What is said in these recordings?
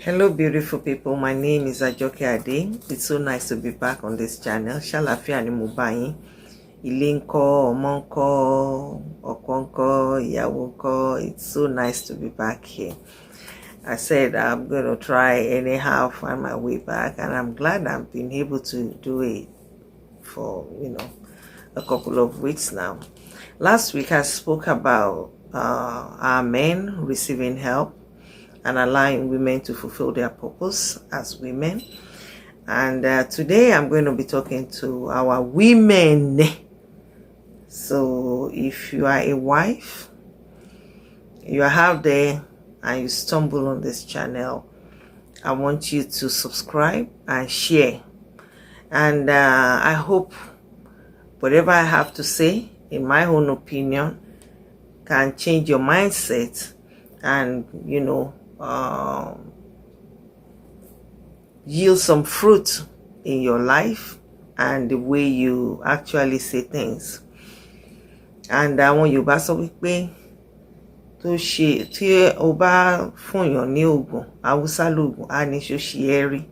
Hello, beautiful people. My name is Ajoke Ade. It's so nice to be back on this channel. Ṣàlàáfíà ni mo bá yín. Ilé ńkọ́, ọmọ ńkọ́, ọkọ ńkọ́, ìyàwó ńkọ́. It's so nice to be back here. I said I'm going to try anyhow, find my way back, and I'm glad I've been able to do it for, a couple of weeks now. Last week I spoke about our men receiving help and allowing women to fulfill their purpose as women. And today I'm going to be talking to our women. So if you are a wife, you are out there and you stumble on this channel, I want you to subscribe and share. And I hope whatever I have to say, in my own opinion, can change your mindset and, yield some fruit in your life and the way you actually say things. And àwọn Yorùbá sọ wípé tí o bá fúnyàn ní oògùn, Haúsá lóògùn, á ní ṣó ṣe é rí.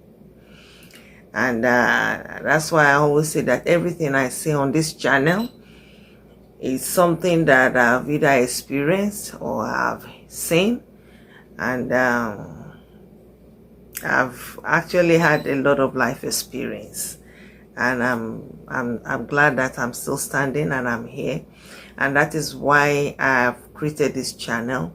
And that's why I always say that everything I say on this channel is something that I've either experienced or I've seen. And I've actually had a lot of life experience, and I'm glad that I'm still standing and I'm here. And that is why I've created this channel,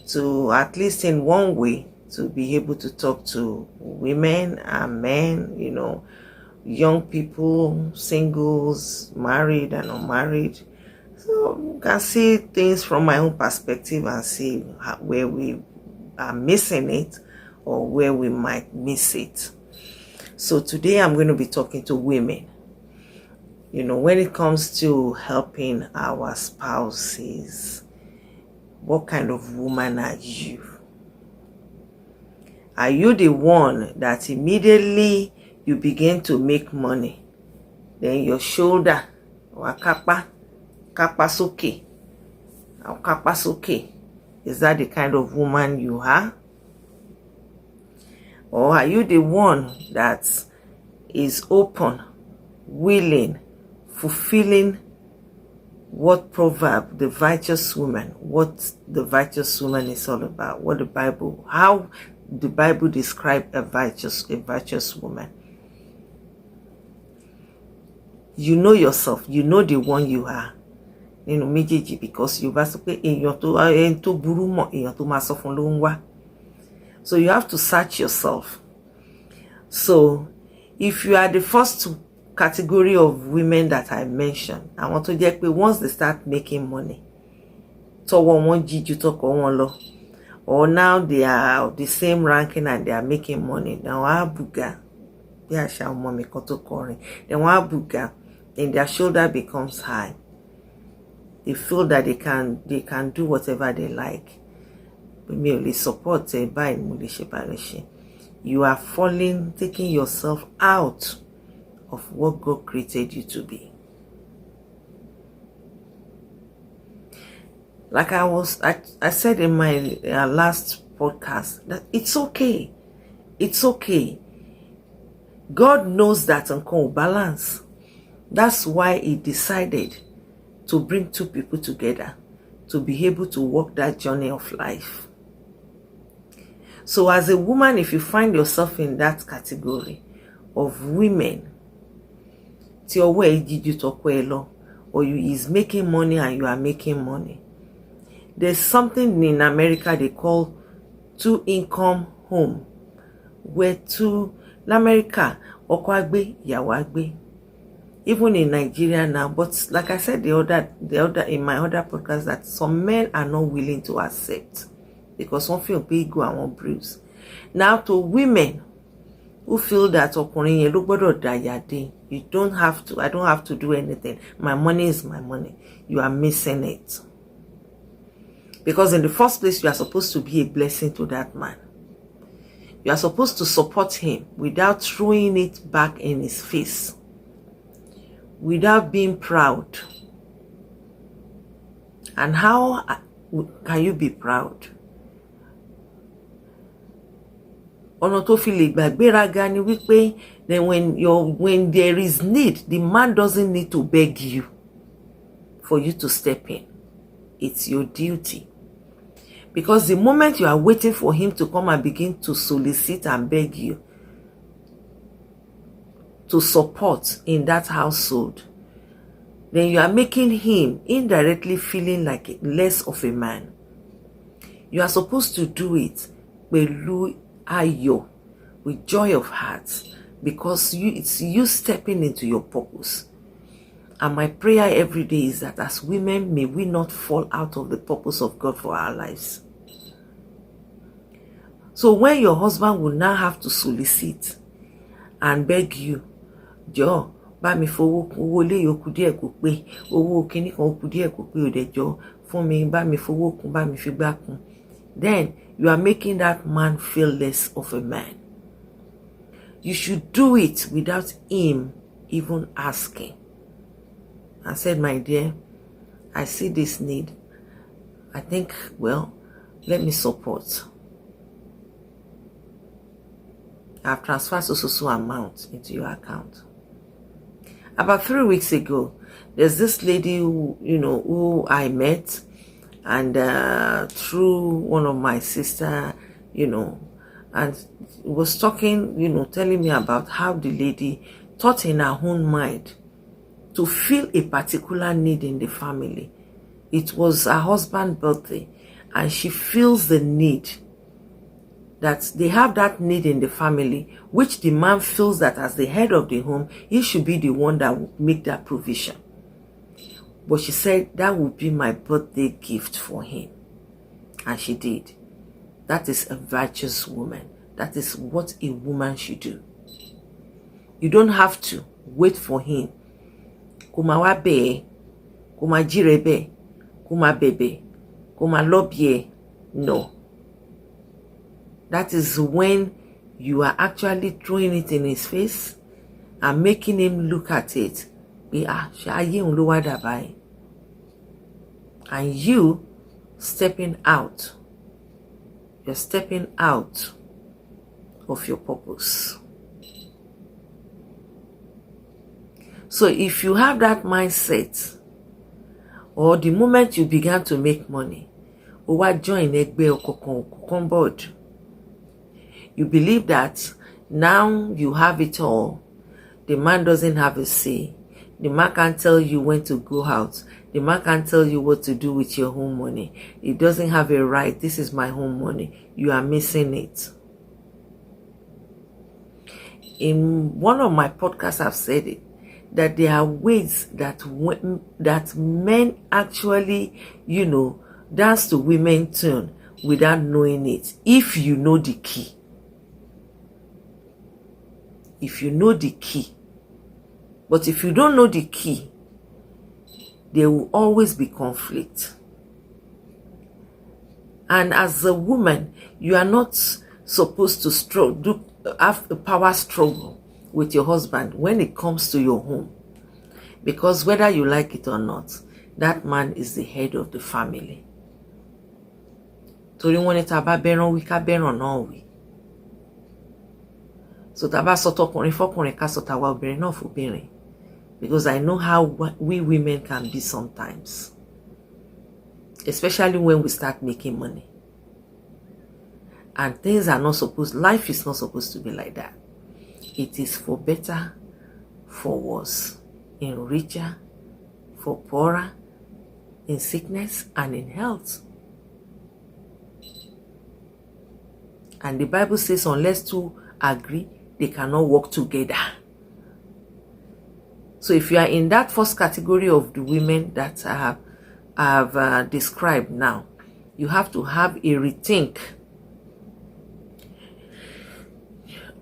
to at least in one way to be able to talk to women and men, young people, singles, married and unmarried. So you can see things from my own perspective and see where we are missing it or where we might miss it. So today I'm going to be talking to women. When it comes to helping our spouses, what kind of woman are you? Are you the one that immediately you begin to make money, then your shoulder or kapa soke, is that the kind of woman you are? Or are you the one that is open, willing, fulfilling what proverb, the virtuous woman, what the virtuous woman is all about, how the Bible describes a virtuous woman? You know yourself, you know the one you are. Because you sọ pé èèyàn tó burú mọ́ èèyàn tó máa sọ fún ló ń wá. So you have to search yourself. So if you are the first category of women that I mentioned, I want to jẹ́ pé once they start making money, tọwọ́ wọn jíjú tọkọ wọn lọ, or now they are of the same ranking and they are making money, now abuga, bí àṣà ọmọ mi kan tó kọrin, then abuga, then their shoulder becomes high. They feel that they can do whatever they like. Merely support by you are taking yourself out of what God created you to be. Like I said in my last podcast, that it's okay. It's okay. God knows that and balance. That's why He decided to bring two people together to be able to walk that journey of life. So as a woman, if you find yourself in that category of women, or you is making money and you are making money, there's something in America they call two-income home, where in America, even in Nigeria now. But like I said the other in my other podcast, that some men are not willing to accept, because some feel big go and one bruise. Now to women who feel that you don't have to, I don't have to do anything, my money is my money, you are missing it. Because in the first place, you are supposed to be a blessing to that man. You are supposed to support him without throwing it back in his face, without being proud. And how can you be proud? ọ̀nà tó fi lè gbàgbéraga ni wípé then when there is need, the man doesn't need to beg you for you to step in. It's your duty. Because the moment you are waiting for him to come and begin to solicit and beg you to support in that household, then you are making him indirectly feeling like less of a man. You are supposed to do it pẹ̀lú ayọ̀, with joy of heart, because it's you stepping into your purpose. And my prayer every day is that as women, may we not fall out of the purpose of God for our lives. So when your husband will now have to solicit and beg you, jọ̀ọ́ bá mi fowó owó lé yòókù díẹ̀ kó pé, owó kíní kan kù díẹ̀ kó pé, ó dẹ̀ jọ̀ọ́ fún mi, bá mi fowó kún, bá mi fi gbá kún, then you are making that man feel less of a man. You should do it without him even asking. I said, my dear, I see this need. I think, well, let me support. I've transferred so amount into your account. About 3 weeks ago, there's this lady who I met, and through one of my sister, and was talking, telling me about how the lady thought in her own mind to feel a particular need in the family. It was her husband's birthday, and she feels the need, that they have that need in the family, which the man feels that as the head of the home, he should be the one that will make that provision. But she said that would be my birthday gift for him. And she did. That is a virtuous woman. That is what a woman should do. You don't have to wait for him. Kuma wabe, kuma jirebe, kuma bebe, kuma lobye. No. That is when you are actually throwing it in his face and making him look at it. And you stepping out. You're stepping out of your purpose. So if you have that mindset, or the moment you began to make money, or join Egbe board, you believe that now you have it all. The man doesn't have a say. The man can't tell you when to go out. The man can't tell you what to do with your home money. He doesn't have a right. This is my home money. You are missing it. In one of my podcasts, I've said it, that there are ways that men actually, dance to women tune without knowing it. If you know the key. If you know the key. But if you don't know the key, there will always be conflict. And as a woman, you are not supposed to have a power struggle with your husband when it comes to your home. Because whether you like it or not, that man is the head of the family. Torí wọ́n ní tá bá bẹ́ràn wí ká bẹ́ràn náà wí. So tá bá sọ tọkùnrin fọkùnrin ká sọ tàwa obìnrin náà fóbìnrin. Because I know how we women can be sometimes. Especially when we start making money. And things are not supposed, life is not supposed to be like that. It is for better, for worse, in richer, for poorer, in sickness and in health. And the Bible says unless two agree, they cannot work together. So if you are in that first category of the women that I have described now, you have to have a rethink.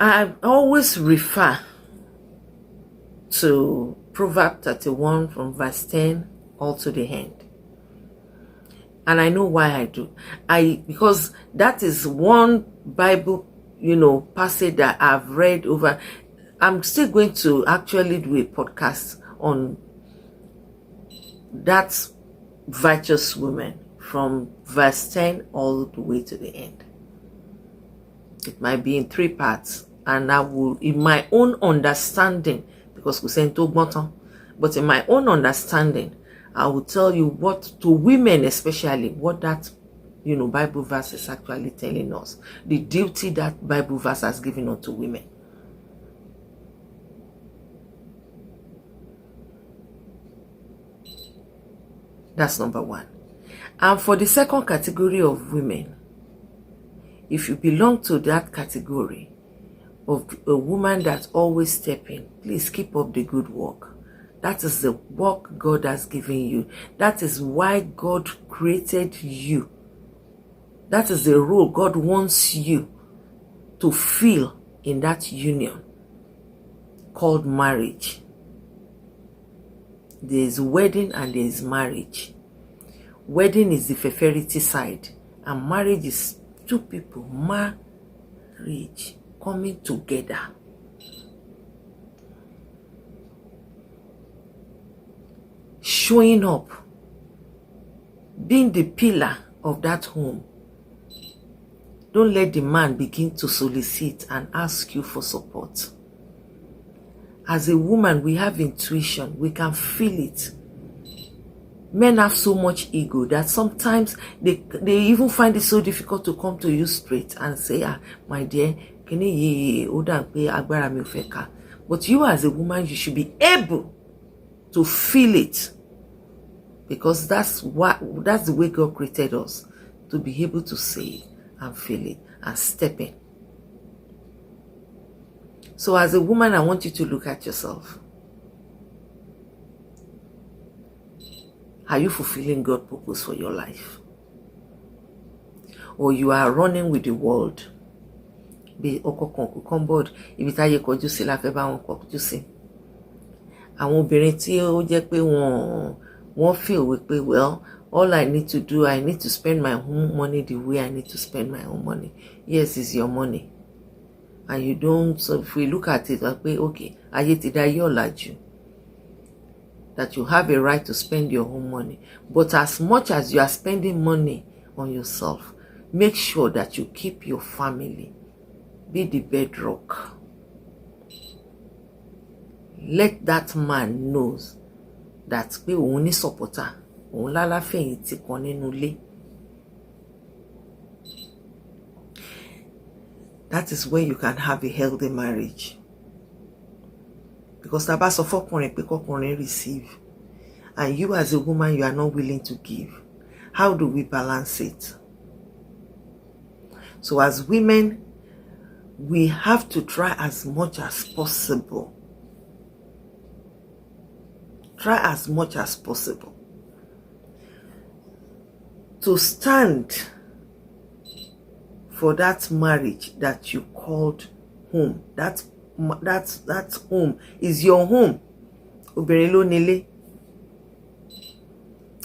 I always refer to Proverbs 31 from verse 10 all to the end. And I know why I do. Because that is one Bible, passage that I've read over. I'm still going to actually do a podcast on that virtuous woman from verse 10 all the way to the end. It might be in 3 parts, and I will, in my own understanding, because we send to bottom, but in my own understanding, I will tell you what, to women especially, what that Bible verse is actually telling us, the duty that Bible verse has given unto women. That's number 1. And for the second category of women, if you belong to that category of a woman that's always stepping, please keep up the good work. That is the work God has given you. That is why God created you. That is the role God wants you to fill in that union called marriage. There is wedding and there is marriage. Wedding is the fefferity side, and marriage is 2 people, marriage, coming together. Showing up, being the pillar of that home. Don't let the man begin to solicit and ask you for support. As a woman, we have intuition. We can feel it. Men have so much ego that sometimes they even find it so difficult to come to you straight and say, my dear, but you as a woman, you should be able to feel it, because that's the way God created us, to be able to say it and feel it and step in. So as a woman, I want you to look at yourself. Are you fulfilling God's purpose for your life? Or you are running with the world? Be come board. Ibi táyé kọjú sí la fẹ́ bá wọn kọjú sí. Àwọn obìnrin tí ó jẹ́ pé wọ́n feel wípé, well, all I need to do, I need to spend my own money the way I need to spend my own money. Yes, it's your money. And you don't, so if we look at it, like, okay, ayé ti dayé ọ̀làjú, that you have a right to spend your own money. But as much as you are spending money on yourself, make sure that you keep your family. Be the bedrock. Let that man know that pé òun ní supporter, òun lálàfẹ̀yìntì kan nínú ilé. That is where you can have a healthy marriage. Because tá bá sọ fọ́kùnrin pé kọ́kùnrin receive, and you as a woman, you are not willing to give. How do we balance it? So as women, we have to try as much as possible. Try as much as possible to stand for that marriage that you called home. That home is your home. Obìnrin ló nílé.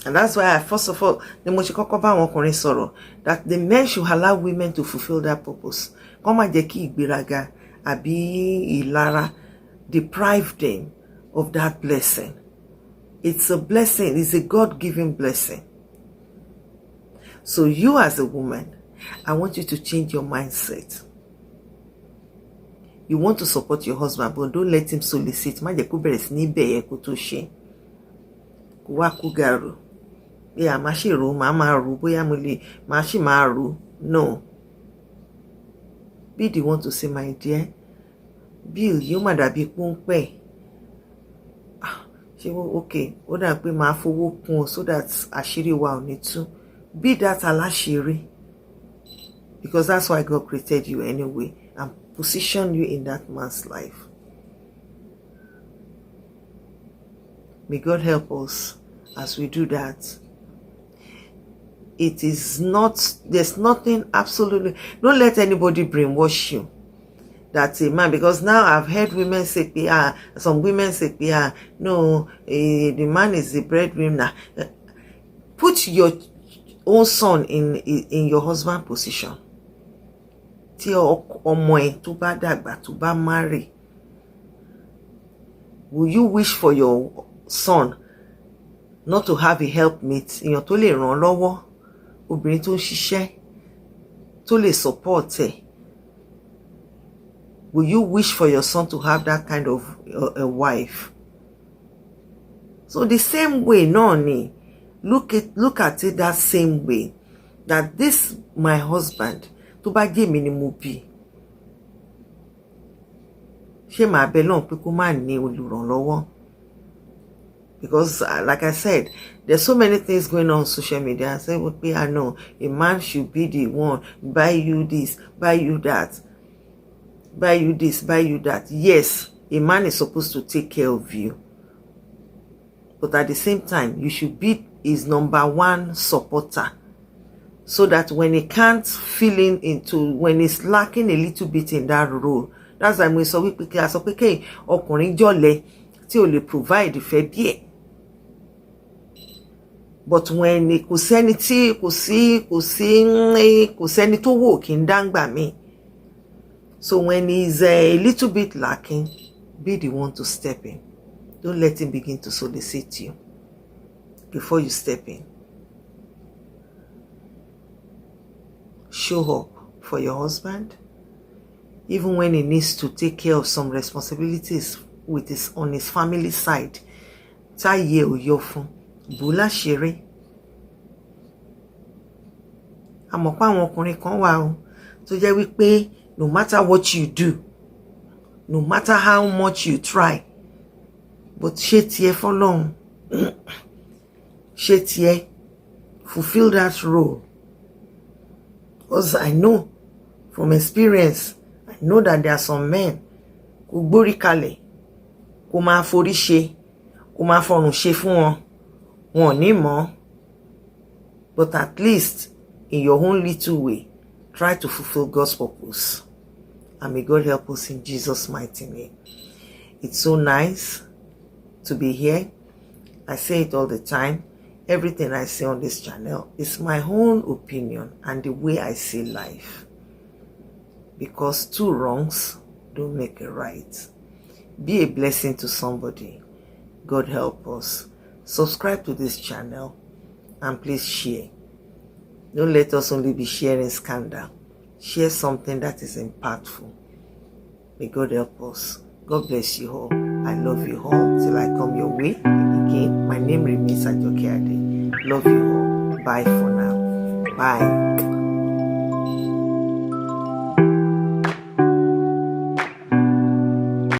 And that's why first of all, that the men should allow women to fulfill their purpose. Kọ́má jẹ́ kí ìgbéraga àbí ìlara deprive them of that blessing. It's a blessing. It's a God-given blessing. So you as a woman, I want you to change your mindset. You want to support your husband, but don't let him solicit. Má jẹ́ kó bẹ̀rẹ̀ sí ní bẹ̀yẹ kó tó ṣe. Kó wá kú gàrú. Bí a máa ṣe rò, máa rò, bóyá mo lè máa ṣì máa rò. No. Be the one to say, my dear, Bill, you má dàbí pọ́npẹ́. Okay, ó dà pé máa fowó kún so that àṣírí wa ò ní tú. Be that aláṣírí. Because that's why God created you anyway and positioned you in that man's life. May God help us as we do that. It is not, there's nothing absolutely, don't let anybody brainwash you. That's a man, because now I've heard women say, some women say, no, the man is the breadwinner. Put your own son in your husband's position. Tí ọmọ ẹ tó bá dàgbà, tó bá marry, will you wish for your son not to have a helpmate? Èèyàn tó lè ràn lọ́wọ́, obìnrin tó ń ṣiṣẹ́, tó lè support ẹ. Will you wish for your son to have that kind of a wife? So the same way, no, look at it that same way. That this my husband, tó bá jẹ́ mi ni mo bí, ṣé màá bẹ lọ́hùn pé kó má ní olùrànlọ́wọ́? Because like I said, there's so many things going on social media. I say, well, I know a man should be the one, buy you this, buy you that, buy you this, buy you that. Yes, a man is supposed to take care of you. But at the same time, you should be his number one supporter. So that when he can't when he's lacking a little bit in that role, that's why we saw ọkùnrin jọ̀lẹ tí ó lè provide ìfẹ́ díẹ̀. But when kò sẹ́ni tó wò kí n dáńgbà mí. So when he's a little bit lacking, be the one to step in. Don't let him begin to solicit you before you step in. Show up for your husband, even when he needs to take care of some responsibilities on his family side. Táyé ò yọ fún, bù láṣìírí. Àmọ́ pé àwọn ọkùnrin kan wà o tó jẹ́ wípé no matter what you do, no matter how much you try, but ṣé tiẹ̀ fọ́lọ́run, ṣé tiẹ̀ fulfill that role. Because I know from experience, I know that there are some men kò gbórí kalẹ̀, kò máa forí ṣe, kò máa fọrùn ṣe fún wọn, wọn ò ní mọ̀. But at least in your own little way, try to fulfill God's purpose. And may God help us in Jesus' mighty name. It's so nice to be here. I say it all the time. Everything I say on this channel is my own opinion and the way I see life. Because two wrongs don't make a right. Be a blessing to somebody. God help us. Subscribe to this channel and please share. Don't let us only be sharing scandal. Share something that is impactful. May God help us. God bless you all. I love you all till I come your way again. My name remains Ajoke Ade. Love you all. Bye for now. Bye.